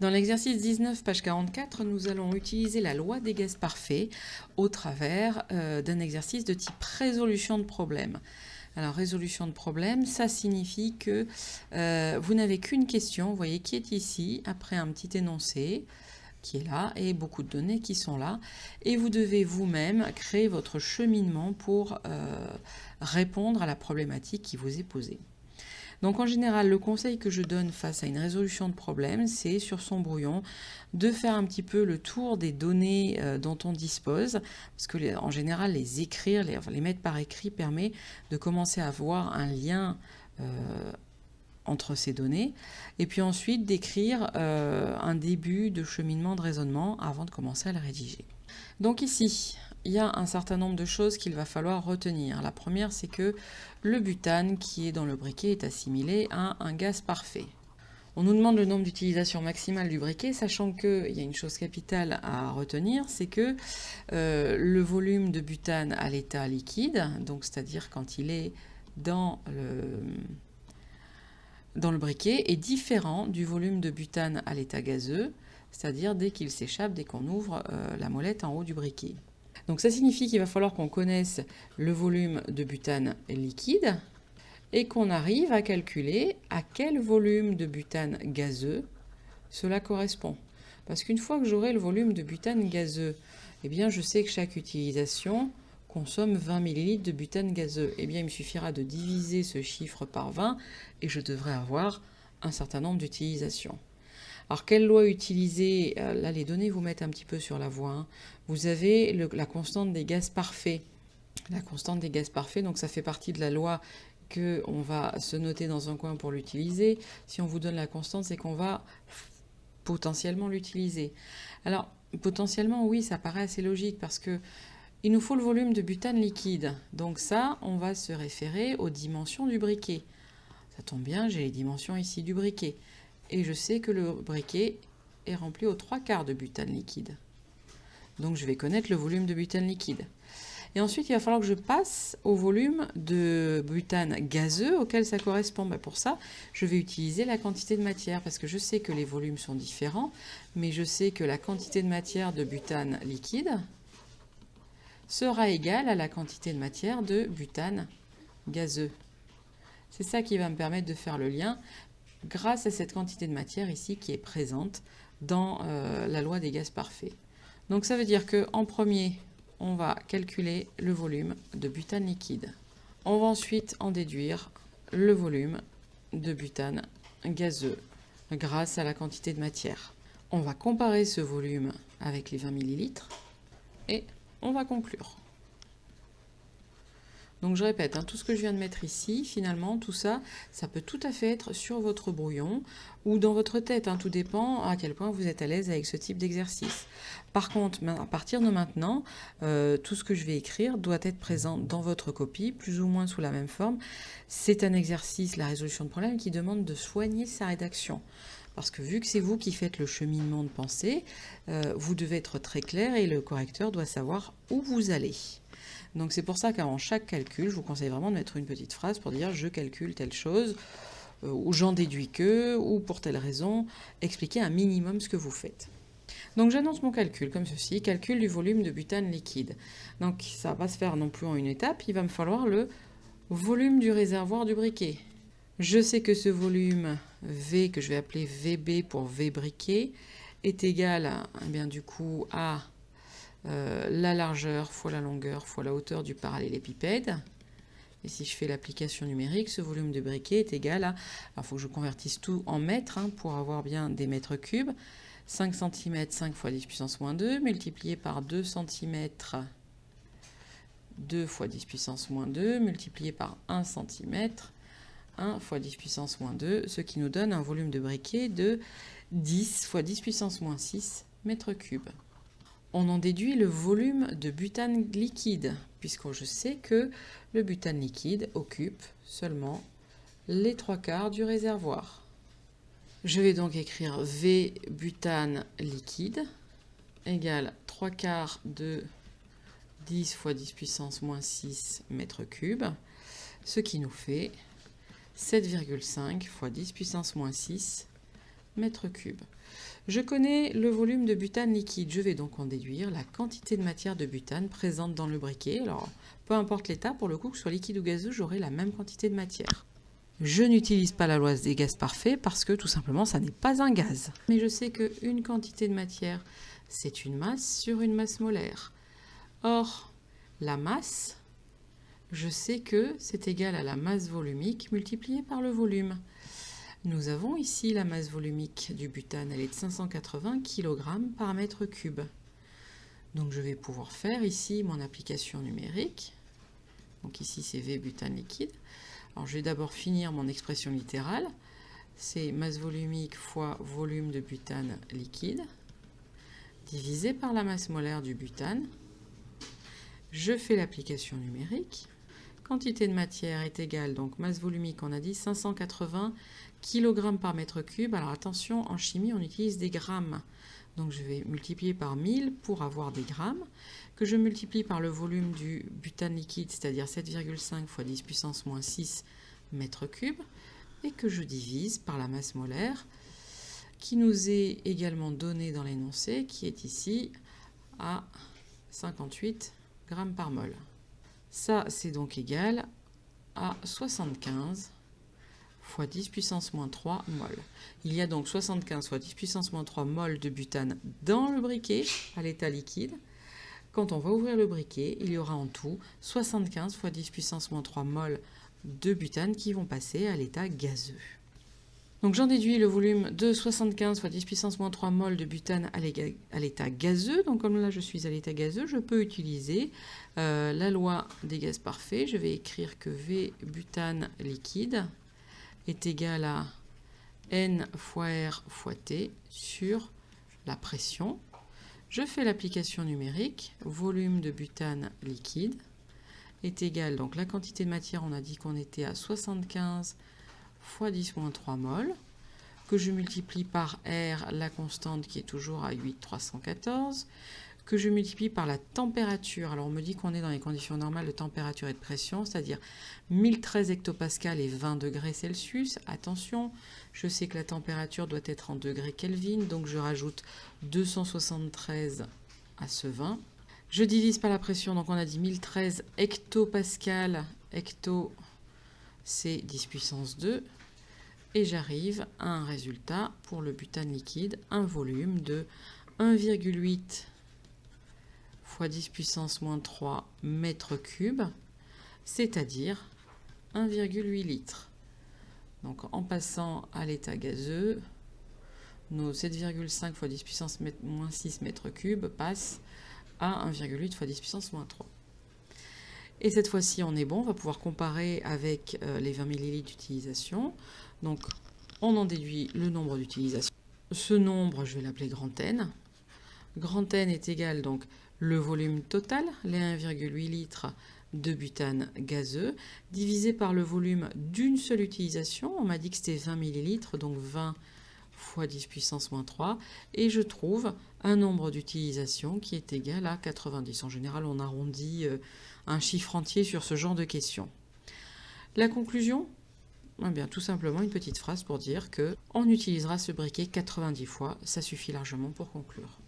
Dans l'exercice 19, page 44, nous allons utiliser la loi des gaz parfaits au travers d'un exercice de type résolution de problème. Alors, résolution de problème, ça signifie que vous n'avez qu'une question, vous voyez, qui est ici, après un petit énoncé qui est là, et beaucoup de données qui sont là, et vous devez vous-même créer votre cheminement pour répondre à la problématique qui vous est posée. Donc en général, le conseil que je donne face à une résolution de problème, c'est sur son brouillon de faire un petit peu le tour des données dont on dispose, parce que en général, les écrire, les mettre par écrit permet de commencer à avoir un lien entre ces données, et puis ensuite d'écrire un début de cheminement de raisonnement avant de commencer à le rédiger. Donc ici, il y a un certain nombre de choses qu'il va falloir retenir. La première, c'est que le butane qui est dans le briquet est assimilé à un gaz parfait. On nous demande le nombre d'utilisations maximales du briquet, sachant qu'il y a une chose capitale à retenir, c'est que le volume de butane à l'état liquide, donc c'est-à-dire quand il est dans le briquet, est différent du volume de butane à l'état gazeux, c'est-à-dire dès qu'il s'échappe, dès qu'on ouvre la molette en haut du briquet. Donc ça signifie qu'il va falloir qu'on connaisse le volume de butane liquide et qu'on arrive à calculer à quel volume de butane gazeux cela correspond. Parce qu'une fois que j'aurai le volume de butane gazeux, eh bien je sais que chaque utilisation consomme 20 ml de butane gazeux. Eh bien il me suffira de diviser ce chiffre par 20 et je devrais avoir un certain nombre d'utilisations. Alors, quelle loi utiliser? Là, les données vous mettent un petit peu sur la voie. Hein. Vous avez la constante des gaz parfaits. La constante des gaz parfaits, donc ça fait partie de la loi qu'on va se noter dans un coin pour l'utiliser. Si on vous donne la constante, c'est qu'on va potentiellement l'utiliser. Alors, potentiellement, oui, ça paraît assez logique parce que il nous faut le volume de butane liquide. Donc ça, on va se référer aux dimensions du briquet. Ça tombe bien, j'ai les dimensions ici du briquet. Et je sais que le briquet est rempli aux 3/4 de butane liquide. Donc je vais connaître le volume de butane liquide. Et ensuite, il va falloir que je passe au volume de butane gazeux auquel ça correspond. Pour ça, je vais utiliser la quantité de matière parce que je sais que les volumes sont différents, mais je sais que la quantité de matière de butane liquide sera égale à la quantité de matière de butane gazeux. C'est ça qui va me permettre de faire le lien grâce à cette quantité de matière ici qui est présente dans la loi des gaz parfaits. Donc ça veut dire qu'en premier, on va calculer le volume de butane liquide. On va ensuite en déduire le volume de butane gazeux grâce à la quantité de matière. On va comparer ce volume avec les 20 ml et on va conclure. Donc je répète, tout ce que je viens de mettre ici, finalement, tout ça, ça peut tout à fait être sur votre brouillon ou dans votre tête. Tout dépend à quel point vous êtes à l'aise avec ce type d'exercice. Par contre, à partir de maintenant, tout ce que je vais écrire doit être présent dans votre copie, plus ou moins sous la même forme. C'est un exercice, la résolution de problème, qui demande de soigner sa rédaction. Parce que vu que c'est vous qui faites le cheminement de pensée, vous devez être très clair et le correcteur doit savoir où vous allez. Donc c'est pour ça qu'avant chaque calcul, je vous conseille vraiment de mettre une petite phrase pour dire « je calcule telle chose » ou « j'en déduis que » ou « pour telle raison », expliquer un minimum ce que vous faites. Donc j'annonce mon calcul comme ceci, calcul du volume de butane liquide. Donc ça ne va pas se faire non plus en une étape, il va me falloir le volume du réservoir du briquet. Je sais que ce volume V, que je vais appeler VB pour V briquet, est égal du coup à la largeur fois la longueur fois la hauteur du parallélépipède. Et si je fais l'application numérique, ce volume de briquet est égal à... Alors, il faut que je convertisse tout en mètres pour avoir bien des mètres cubes. 5 cm, 5 fois 10 puissance moins 2, multiplié par 2 cm, 2 fois 10 puissance moins 2, multiplié par 1 cm, 1 fois 10 puissance moins 2, ce qui nous donne un volume de briquet de 10 fois 10 puissance moins 6 mètres cubes. On en déduit le volume de butane liquide, puisque je sais que le butane liquide occupe seulement les 3/4 du réservoir. Je vais donc écrire V butane liquide égale 3/4 de 10 fois 10 puissance moins 6 mètres cubes, ce qui nous fait 7,5 fois 10 puissance moins 6 mètres cubes. Je connais le volume de butane liquide. Je vais donc en déduire la quantité de matière de butane présente dans le briquet. Alors, peu importe l'état, pour le coup, que ce soit liquide ou gazeux, j'aurai la même quantité de matière. Je n'utilise pas la loi des gaz parfaits parce que tout simplement, ça n'est pas un gaz. Mais je sais qu'une quantité de matière, c'est une masse sur une masse molaire. Or, la masse, je sais que c'est égal à la masse volumique multipliée par le volume. Nous avons ici la masse volumique du butane, elle est de 580 kg par mètre cube. Donc je vais pouvoir faire ici mon application numérique. Donc ici c'est V butane liquide. Alors je vais d'abord finir mon expression littérale. C'est masse volumique fois volume de butane liquide divisé par la masse molaire du butane. Je fais l'application numérique. Quantité de matière est égale, donc masse volumique, on a dit 580 kg par mètre cube. Alors attention, en chimie, on utilise des grammes. Donc je vais multiplier par 1000 pour avoir des grammes, que je multiplie par le volume du butane liquide, c'est-à-dire 7,5 fois 10 puissance moins 6 mètres cubes, et que je divise par la masse molaire, qui nous est également donnée dans l'énoncé, qui est ici à 58 grammes par mol. Ça, c'est donc égal à 75 fois 10 puissance moins 3 mol. Il y a donc 75 fois 10 puissance moins 3 mol de butane dans le briquet, à l'état liquide. Quand on va ouvrir le briquet, il y aura en tout 75 fois 10 puissance moins 3 mol de butane qui vont passer à l'état gazeux. Donc j'en déduis le volume de 75 fois 10 puissance moins 3 mol de butane à l'état gazeux. Donc comme là je suis à l'état gazeux, je peux utiliser la loi des gaz parfaits. Je vais écrire que V butane liquide est égal à N fois R fois T sur la pression. Je fais l'application numérique. Volume de butane liquide est égal, donc la quantité de matière, on a dit qu'on était à 75 fois 10 moins 3 mol, que je multiplie par R, la constante qui est toujours à 8,314, que je multiplie par la température. Alors on me dit qu'on est dans les conditions normales de température et de pression, c'est-à-dire 1013 hectopascals et 20 degrés Celsius. Attention, je sais que la température doit être en degrés Kelvin, donc je rajoute 273 à ce 20. Je divise par la pression, donc on a dit 1013 hectopascals, hecto c'est 10 puissance 2, et j'arrive à un résultat pour le butane liquide, un volume de 1,8 fois 10 puissance moins 3 mètres cubes, c'est-à-dire 1,8 litres. Donc en passant à l'état gazeux, nos 7,5 fois 10 puissance moins 6 mètres cubes passent à 1,8 fois 10 puissance moins 3. Et cette fois-ci, on est bon, on va pouvoir comparer avec les 20 ml d'utilisation. Donc, on en déduit le nombre d'utilisations. Ce nombre, je vais l'appeler grand N. Grand N est égal donc le volume total, les 1,8 litres de butane gazeux, divisé par le volume d'une seule utilisation. On m'a dit que c'était 20 ml, donc 20 fois 10 puissance moins 3, et je trouve un nombre d'utilisations qui est égal à 90. En général, on arrondit un chiffre entier sur ce genre de questions. La conclusion, eh bien, tout simplement une petite phrase pour dire qu'on utilisera ce briquet 90 fois, ça suffit largement pour conclure.